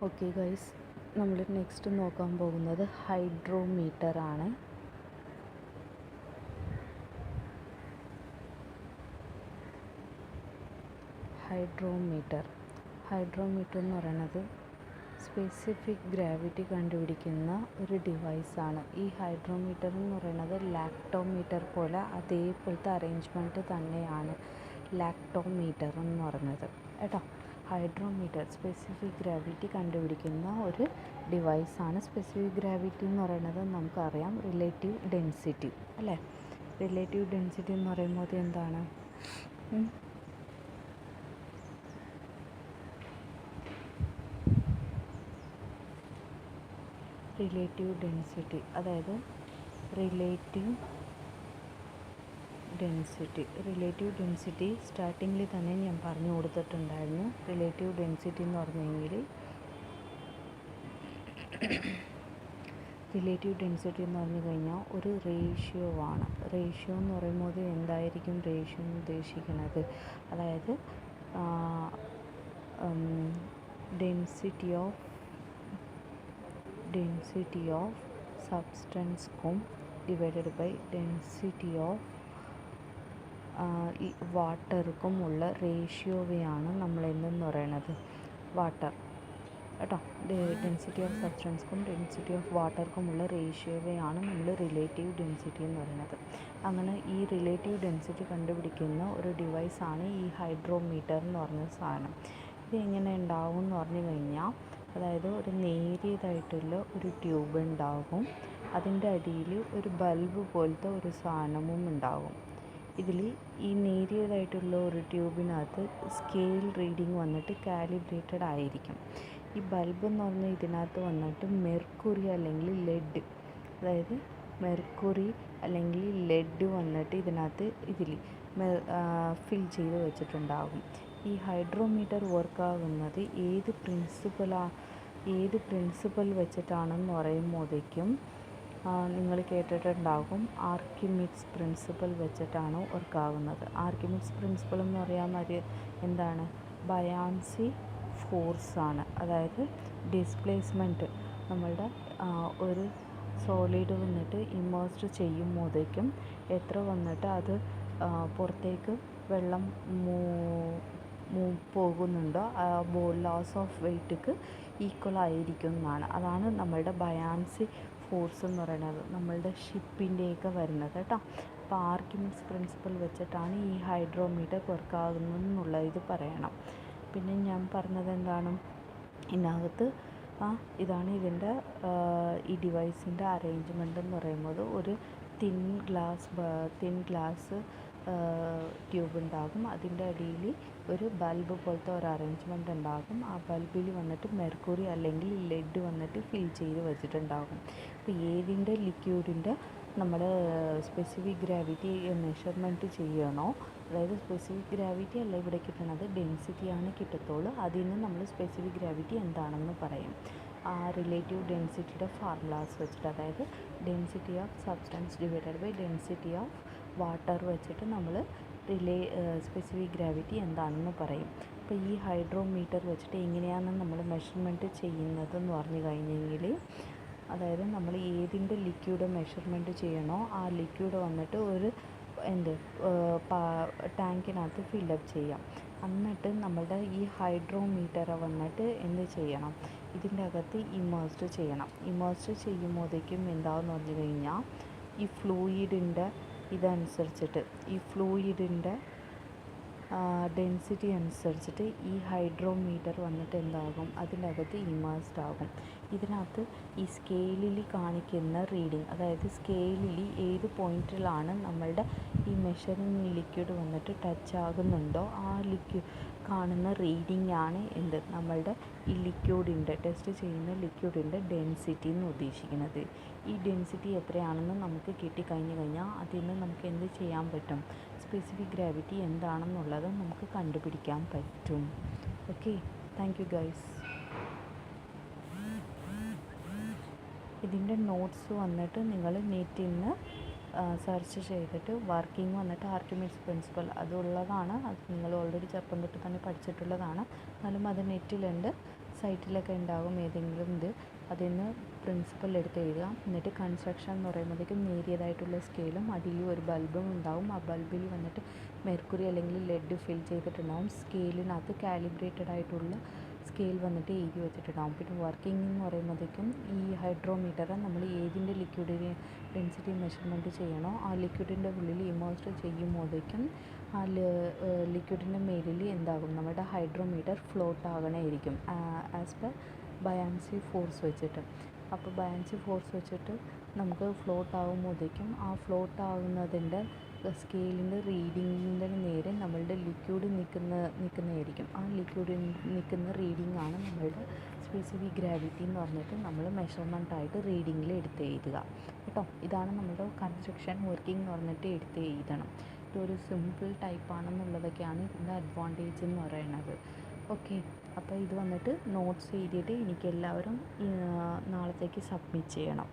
Okay guys, നമ്മൾ next നോക്കാൻ പോകുന്നത് ഹൈഡ്രോമീറ്റർ ആണ്. ഹൈഡ്രോമീറ്റർ എന്ന് പറയുന്നത് സ്പെസിഫിക് ഗ്രാവിറ്റി കണ്ടുപിടിക്കുന്ന ഒരു ഡിവൈസാണ്. ഈ ഹൈഡ്രോമീറ്റർ എന്ന് പറയുന്നത് ലാക്ടോമീറ്റർ പോലെ അതേപോലത്തെ അറേഞ്ച്മെൻറ്റ് തന്നെയാണ് ലാക്ടോമീറ്റർ എന്ന് പറയുന്നത് കേട്ടോ. ഹൈഡ്രോമീറ്റർ സ്പെസിഫിക് ഗ്രാവിറ്റി കണ്ടുപിടിക്കുന്ന ഒരു ഡിവൈസാണ്. സ്പെസിഫിക് ഗ്രാവിറ്റി എന്ന് പറയുന്നത് നമുക്കറിയാം റിലേറ്റീവ് ഡെൻസിറ്റി അല്ലേ. റിലേറ്റീവ് ഡെൻസിറ്റി എന്ന് പറയുമ്പോൾ എന്താണ്? റിലേറ്റീവ് ഡെൻസിറ്റി, അതായത് റിലേറ്റീവ് ഡെൻസിറ്റി സ്റ്റാർട്ടിങ്ങിൽ തന്നെ ഞാൻ പറഞ്ഞു കൊടുത്തിട്ടുണ്ടായിരുന്നു. റിലേറ്റീവ് ഡെൻസിറ്റി എന്ന് പറഞ്ഞെങ്കിൽ റിലേറ്റീവ് ഡെൻസിറ്റി എന്ന് പറഞ്ഞു കഴിഞ്ഞാൽ ഒരു റേഷ്യോ ആണ്. റേഷ്യോ എന്ന് പറയുമ്പോൾ എന്തായിരിക്കും റേഷ്യോ എന്ന് ഉദ്ദേശിക്കുന്നത്? അതായത് ഡെൻസിറ്റി ഓഫ് സബ്സ്റ്റൻസും ഡിവൈഡഡ് ബൈ ഡെൻസിറ്റി ഓഫ് ഈ വാട്ടർക്കും ഉള്ള റേഷ്യോവെയാണ് നമ്മൾ എന്തെന്ന് പറയണത് വാട്ടർ കേട്ടോ. ഡെൻസിറ്റി ഓഫ് സബ്സ്റ്റൻസും ഡെൻസിറ്റി ഓഫ് വാട്ടർക്കുമുള്ള റേഷ്യോവെയാണ് നമ്മൾ റിലേറ്റീവ് ഡെൻസിറ്റി എന്ന് പറയുന്നത്. അങ്ങനെ ഈ റിലേറ്റീവ് ഡെൻസിറ്റി കണ്ടുപിടിക്കുന്ന ഒരു ഡിവൈസാണ് ഈ ഹൈഡ്രോമീറ്റർ എന്ന് പറഞ്ഞ സാധനം. ഇത് എങ്ങനെ ഉണ്ടാവും എന്ന് പറഞ്ഞു കഴിഞ്ഞാൽ, അതായത് ഒരു നേരിയതായിട്ടുള്ള ഒരു ട്യൂബ് ഉണ്ടാകും, അതിൻ്റെ അടിയിൽ ഒരു ബൾബ് പോലത്തെ ഒരു സാധനവും ഉണ്ടാകും. ഇതിൽ ഈ നേരിയതായിട്ടുള്ള ഒരു ട്യൂബിനകത്ത് സ്കെയിൽ റീഡിങ് വന്നിട്ട് കാലിബ്രേറ്റഡ് ആയിരിക്കും. ഈ ബൾബ് എന്ന് പറഞ്ഞാൽ ഇതിനകത്ത് വന്നിട്ട് മെർക്കുറി അല്ലെങ്കിൽ ലെഡ്, അതായത് മെർക്കുറി അല്ലെങ്കിൽ ലെഡ് വന്നിട്ട് ഇതിനകത്ത് ഫിൽ ചെയ്ത് വെച്ചിട്ടുണ്ടാകും. ഈ ഹൈഡ്രോമീറ്റർ വർക്കാകുന്നത് ഏത് പ്രിൻസിപ്പൽ വെച്ചിട്ടാണെന്ന് പറയുമ്പോഴേക്കും നിങ്ങൾ കേട്ടിട്ടുണ്ടാകും, ആർക്കിമിഡ്സ് പ്രിൻസിപ്പൽ വെച്ചിട്ടാണ് വർക്കാകുന്നത്. ആർക്കിമിഡ്സ് പ്രിൻസിപ്പൽ എന്ന് പറയാൻ എന്താണ്? ബയാൻസി ഫോഴ്സാണ്. അതായത് ഡിസ്പ്ലേസ്മെൻറ്റ് നമ്മളുടെ ഒരു സോളിഡ് വന്നിട്ട് ഇമേഴ്സ്ഡ് ചെയ്യുമ്പോഴേക്കും എത്ര വന്നിട്ട് അത് പുറത്തേക്ക് വെള്ളം പോകുന്നുണ്ടോ ലോസ് ഓഫ് വെയ്റ്റ്ക്ക് ഈക്വൽ ആയിരിക്കും എന്നാണ്. അതാണ് നമ്മളുടെ ബയാൻസി ഫോഴ്സ് എന്ന് പറയുന്നത്, നമ്മളുടെ ഷിപ്പിൻ്റെയൊക്കെ വരുന്നത് കേട്ടോ. അപ്പോൾ ആർക്കിമിഡ്സ് പ്രിൻസിപ്പൽ വെച്ചിട്ടാണ് ഈ ഹൈഡ്രോമീറ്റർ വർക്കാകുന്നതെന്നുള്ള ഇത് പറയണം. പിന്നെ ഞാൻ പറഞ്ഞത് എന്താണ്, ഇതിനകത്ത് ഇതാണ് ഇതിൻ്റെ ഈ ഡിവൈസിൻ്റെ അറേഞ്ച്മെൻ്റ് എന്ന് പറയുന്നത്. ഒരു തിൻ ഗ്ലാസ് ട്യൂബ് ഉണ്ടാകും, അതിൻ്റെ അടിയിൽ ഒരു ബൾബ് പോലത്തെ ഒരു അറേഞ്ച്മെൻ്റ് ഉണ്ടാകും. ആ ബൾബിൽ വന്നിട്ട് മെർക്കുറി അല്ലെങ്കിൽ ലെഡ് വന്നിട്ട് ഫിൽ ചെയ്ത് വെച്ചിട്ടുണ്ടാകും. അപ്പോൾ ഏതിൻ്റെ ലിക്വിഡിൻ്റെ നമ്മൾ സ്പെസിഫിക് ഗ്രാവിറ്റി മെഷർമെൻറ്റ് ചെയ്യണോ, അതായത് സ്പെസിഫിക് ഗ്രാവിറ്റി അല്ല ഇവിടെ കിട്ടുന്നത്, ഡെൻസിറ്റിയാണ് കിട്ടത്തുള്ളൂ. അതിൽ നിന്ന് നമ്മൾ സ്പെസിഫിക് ഗ്രാവിറ്റി എന്താണെന്ന് പറയും. ആ റിലേറ്റീവ് ഡെൻസിറ്റിയുടെ ഫോർമുലാസ് വെച്ചിട്ട്, അതായത് density of substance divided by density of water വെച്ചിട്ട് നമ്മൾ സ്പെസിഫിക് ഗ്രാവിറ്റി എന്താണെന്ന് പറയും. അപ്പോൾ ഈ ഹൈഡ്രോമീറ്റർ വെച്ചിട്ട് എങ്ങനെയാണ് നമ്മൾ മെഷർമെൻറ്റ് ചെയ്യുന്നതെന്ന് പറഞ്ഞു കഴിഞ്ഞെങ്കിൽ, അതായത് നമ്മൾ ഏതിൻ്റെ ലിക്വിഡ് മെഷർമെൻറ്റ് ചെയ്യണോ ആ ലിക്വിഡ് വന്നിട്ട് ഒരു ടാങ്കിനകത്ത് ഫില്ലപ്പ് ചെയ്യാം. എന്നിട്ട് നമ്മളുടെ ഈ ഹൈഡ്രോമീറ്റർ വന്നിട്ട് എന്ത് ചെയ്യണം, ഇതിൻ്റെ അകത്ത് ഇമേഴ്സ്ഡ് ചെയ്യണം. ഇമേഴ്സ്ഡ് ചെയ്യുമ്പോഴേക്കും എന്താണെന്ന് പറഞ്ഞു കഴിഞ്ഞാൽ, ഈ ഫ്ലൂയിഡിൻ്റെ ഇതനുസരിച്ചിട്ട്, ഈ ഫ്ലൂയിഡിൻ്റെ ഡെൻസിറ്റി അനുസരിച്ചിട്ട് ഈ ഹൈഡ്രോമീറ്റർ വന്നിട്ട് എന്താകും, അതിൻ്റെ അകത്ത് ഇമേഴ്സ്ഡ് ആകും. ഇതിനകത്ത് ഈ സ്കെയിലിൽ കാണിക്കുന്ന റീഡിങ്, അതായത് സ്കെയിലിൽ ഏത് പോയിൻറ്റിലാണ് നമ്മളുടെ ഈ മെഷറിങ് ലിക്വിഡ് വന്നിട്ട് ടച്ച് ആകുന്നുണ്ടോ ആ ലിക്വിഡ് കാണുന്ന റീഡിംഗ് ആണ് നമ്മളുടെ ഈ ലിക്വിഡിൻ്റെ ടെസ്റ്റ് ചെയ്യുന്ന ലിക്വിഡിൻ്റെ ഡെൻസിറ്റി എന്ന് ഉദ്ദേശിക്കുന്നത്. ഈ ഡെൻസിറ്റി എത്രയാണെന്ന് നമുക്ക് കിട്ടിക്കഴിഞ്ഞ് കഴിഞ്ഞാൽ അതിൽ നിന്ന് നമുക്ക് എന്ത് ചെയ്യാൻ പറ്റും, സ്പെസിഫിക് ഗ്രാവിറ്റി എന്താണെന്നുള്ളത് നമുക്ക് കണ്ടുപിടിക്കാൻ പറ്റും. Okay, thank you guys. ഇതിൻ്റെ നോട്ട്സ് വന്നിട്ട് നിങ്ങൾ നെറ്റിൽ നിന്ന് സെർച്ച് ചെയ്തിട്ട് വർക്കിംഗ് വന്നിട്ട് ആർക്കിമിഡ്സ് പ്രിൻസിപ്പൽ അതുള്ളതാണ്. അത് നിങ്ങൾ ഓൾറെഡി ചെറുപ്പം തൊട്ട് തന്നെ പഠിച്ചിട്ടുള്ളതാണ്, എന്നാലും അത് നെറ്റിലുണ്ട്, സൈറ്റിലൊക്കെ ഉണ്ടാകും ഏതെങ്കിലും ഇത്, അതിൽ നിന്ന് പ്രിൻസിപ്പൽ എടുത്ത് എഴുതുക. എന്നിട്ട് കൺസ്ട്രക്ഷൻ എന്ന് പറയുമ്പോഴത്തേക്കും നേരിയതായിട്ടുള്ള സ്കെയിലും അടിയിൽ ഒരു ബൾബും ഉണ്ടാവും. ആ ബൾബിൽ വന്നിട്ട് മെർക്കുറി അല്ലെങ്കിൽ ലെഡ് ഫിൽ ചെയ്തിട്ടുണ്ടാവും. സ്കെയിലിനകത്ത് കാലിബ്രേറ്റഡ് ആയിട്ടുള്ള സ്കെയിൽ വന്നിട്ട് എഴുതി വെച്ചിട്ടുണ്ടാകും. പിന്നെ വർക്കിംഗ് എന്ന് പറയുമ്പോഴത്തേക്കും ഈ ഹൈഡ്രോമീറ്റർ നമ്മൾ ഏതിൻ്റെ ലിക്വിഡിന് ഡെൻസിറ്റി മെഷർമെൻറ്റ് ചെയ്യണോ ആ ലിക്വിഡിൻ്റെ ഉള്ളിൽ ഇമേഴ്സ് ചെയ്യുമ്പോഴത്തേക്കും ആ ലിക്വിഡിൻ്റെ മേലിൽ എന്താകും, നമ്മുടെ ഹൈഡ്രോമീറ്റർ ഫ്ലോട്ട് ആകണമായിരിക്കും ആസ് പെർ ബയാൻസി ഫോഴ്സ് വെച്ചിട്ട്. അപ്പോൾ ബയാൻസി ഫോഴ്സ് വെച്ചിട്ട് നമുക്ക് ഫ്ലോട്ട് ആകുമ്പോഴത്തേക്കും ആ ഫ്ലോട്ട് ആകുന്നതിൻ്റെ സ്കെയിലിൻ്റെ റീഡിങ്ങിൻ്റെ നേരെ നമ്മളുടെ ലിക്വിഡ് നിൽക്കുന്നതായിരിക്കും. ആ ലിക്വിഡിൽ നിൽക്കുന്ന റീഡിംഗ് ആണ് നമ്മളുടെ സ്പെസിഫിക് ഗ്രാവിറ്റി എന്ന് പറഞ്ഞിട്ട് നമ്മൾ മെഷർമെൻറ്റായിട്ട് റീഡിങ്ങിൽ എടുത്ത് എഴുതുക കേട്ടോ. ഇതാണ് നമ്മുടെ കൺസ്ട്രക്ഷൻ വർക്കിംഗ് എന്ന് പറഞ്ഞിട്ട് എടുത്ത് എഴുതണം. ഇതൊരു സിമ്പിൾ ടൈപ്പാണെന്നുള്ളതൊക്കെയാണ് ഇതിൻ്റെ അഡ്വാൻറ്റേജ് എന്ന് പറയുന്നത്. ഓക്കെ, അപ്പോൾ ഇത് വന്നിട്ട് നോട്ട്സ് എഴുതിയിട്ട് എനിക്ക് എല്ലാവരും നാളത്തേക്ക് സബ്മിറ്റ് ചെയ്യണം.